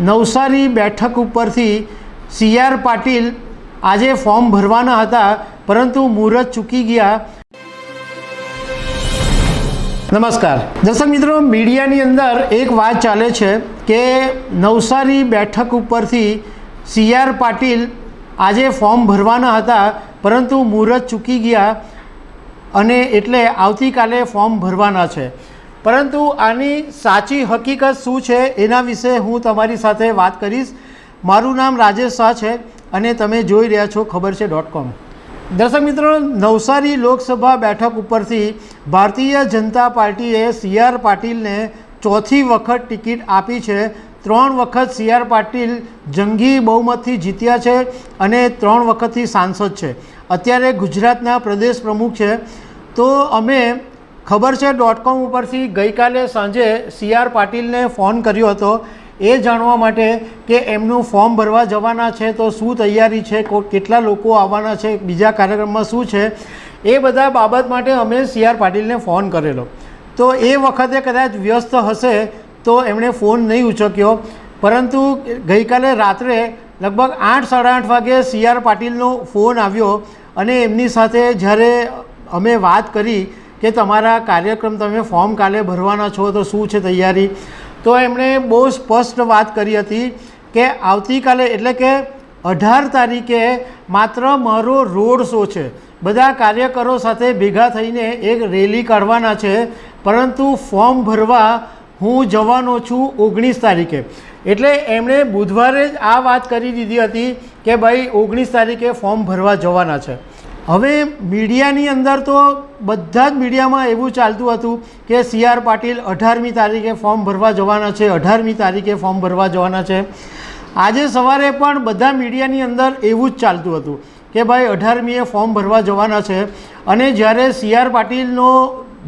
નવસારી બેઠક ઉપરથી CR પાટીલ આજે ફોર્મ ભરવાના હતા, પરંતુ મુહૂર્ત ચૂકી ગયા। નમસ્કાર દર્શક મિત્રો, મીડિયાની અંદર એક વાત ચાલે છે કે નવસારી બેઠક ઉપરથી CR પાટીલ આજે ફોર્મ ભરવાના હતા, પરંતુ મુહૂર્ત ચૂકી ગયા અને એટલે આવતીકાલે ફોર્મ ભરવાના છે। પરંતુ આની સાચી હકીકત શું છે એના વિશે હું તમારી સાથે વાત કરીશ। મારું નામ રાજેશ શાહ છે અને તમે જોઈ રહ્યા છો ખબર છે .com। દર્શક મિત્રો, નવસારી લોકસભા બેઠક ઉપરથી ભારતીય જનતા પાર્ટીએ CR પાટીલને ચોથી વખત ટિકિટ આપી છે। 3 વખત CR પાટીલ જંગી બહુમતથી જીત્યા છે અને 3 વખતથી સાંસદ છે। અત્યારે ગુજરાતના પ્રદેશ પ્રમુખ છે। તો અમે ખબર છે .com ઉપરથી ગઈકાલે સાંજે CR પાટીલને ફોન કર્યો હતો એ જાણવા માટે કે એમનું ફોર્મ ભરવા જવાના છે તો શું તૈયારી છે, કેટલા લોકો આવવાના છે, બીજા કાર્યક્રમમાં શું છે, એ બધા બાબત માટે અમે CR પાટીલને ફોન કરેલો। તો એ વખતે કદાચ વ્યસ્ત હશે તો એમણે ફોન નહીં ઉચક્યો, પરંતુ ગઈકાલે રાત્રે લગભગ 8-8:30 વાગે CR પાટીલનો ફોન આવ્યો અને એમની સાથે જ્યારે અમે વાત કરી કે તમારા કાર્યક્રમ તમે ફોર્મ કાલે ભરવાના છો તો શું છે તૈયારી, તો એમણે બહુ સ્પષ્ટ વાત કરી હતી કે આવતીકાલે એટલે કે 18 તારીખે માત્ર મારો રોડ શો છે, બધા કાર્યકરો સાથે ભેગા થઈને એક રેલી કાઢવાના છે, પરંતુ ફોર્મ ભરવા હું જવાનો છું 19 તારીખે। એટલે એમણે બુધવારે જ આ વાત કરી દીધી હતી કે ભાઈ 19 તારીખે ફોર્મ ભરવા જવાના છે। હવે મીડિયાની અંદર તો બધા જ મીડિયામાં એવું ચાલતું હતું કે CR પાટીલ 18મી તારીખે ફોર્મ ભરવા જવાના છે, 18મી તારીખે ફોર્મ ભરવા જવાના છે। આજે સવારે પણ બધા મીડિયાની અંદર એવું જ ચાલતું હતું કે ભાઈ 18મીએ ફોર્મ ભરવા જવાના છે। અને જ્યારે CR પાટીલનો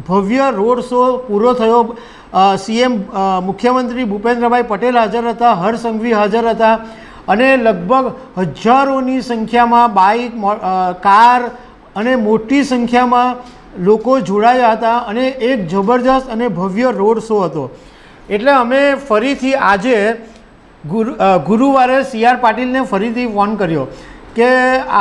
ભવ્ય રોડ શો પૂરો થયો, CM મુખ્યમંત્રી ભૂપેન્દ્રભાઈ પટેલ હાજર હતા, હર્ષ સંઘવી હાજર હતા અને લગભગ હજારોની સંખ્યામાં બાઇક, કાર અને મોટી સંખ્યામાં લોકો જોડાયા હતા અને એક જબરજસ્ત અને ભવ્ય રોડ શો હતો। એટલે અમે ફરીથી આજે ગુરુવારે CR પાટીલને ફરીથી ફોન કર્યો કે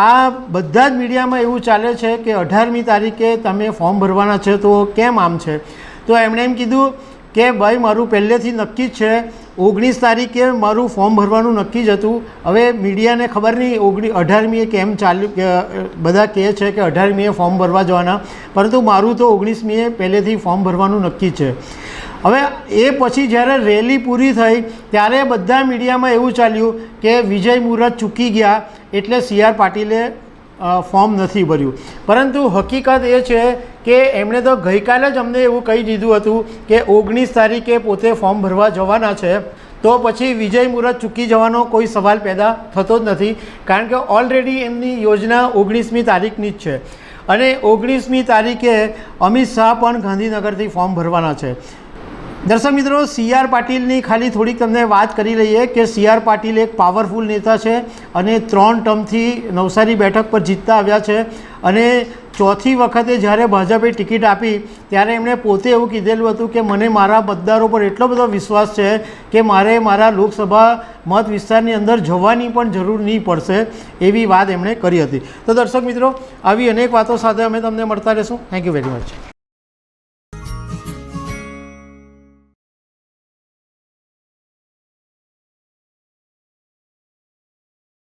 આ બધા જ મીડિયામાં એવું ચાલે છે કે 18મી તારીખે તમે ફોર્મ ભરવાના છે, તો કેમ આમ છે? તો એમણે એમ કીધું કે ભાઈ મારું પહેલેથી નક્કી જ છે, 19 તારીખે મારું ફોર્મ ભરવાનું નક્કી જ હતું। હવે મીડિયાને ખબર નહીં 18મીએ કેમ ચાલ્યું, બધા કહે છે કે 18મીએ ફોર્મ ભરવા જવાના, પરંતુ મારું તો 19મીએ પહેલેથી ફોર્મ ભરવાનું નક્કી છે। હવે એ પછી જ્યારે રેલી પૂરી થઈ ત્યારે બધા મીડિયામાં એવું ચાલ્યું કે વિજય મુહૂર્ત ચૂકી ગયા એટલે CR પાટીલે ફોર્મ નથી ભર્યું, પરંતુ હકીકત એ છે કે એમણે તો ગઈકાલે જ અમને એવું કહી દીધું હતું કે 19 તારીખે પોતે ફોર્મ ભરવા જવાના છે, તો પછી વિજય મુહૂર્ત ચૂકી જવાનો કોઈ સવાલ પેદા થતો જ નથી, કારણ કે ઓલરેડી એમની યોજના 19મી તારીખની જ છે અને 19મી તારીખે અમિત શાહ પણ ગાંધીનગરથી ફોર્મ ભરવાના છે। દર્શક મિત્રો, CR પાટીલની ખાલી થોડીક તમને વાત કરી લઈએ કે CR પાટીલ એક પાવરફુલ નેતા છે અને 3 ટર્મથી નવસારી બેઠક પર જીતતા આવ્યા છે અને ચોથી વખતે જ્યારે ભાજપે ટિકિટ આપી ત્યારે એમણે પોતે એવું કીધેલું હતું કે મને મારા મતદારો પર એટલો બધો વિશ્વાસ છે કે મારે મારા લોકસભા મત વિસ્તારની અંદર જવાની પણ જરૂર નહીં પડશે, એવી વાત એમણે કરી હતી। તો દર્શક મિત્રો, આવી અનેક વાતો સાથે અમે તમને મળતા રહીશું। Thank you very much.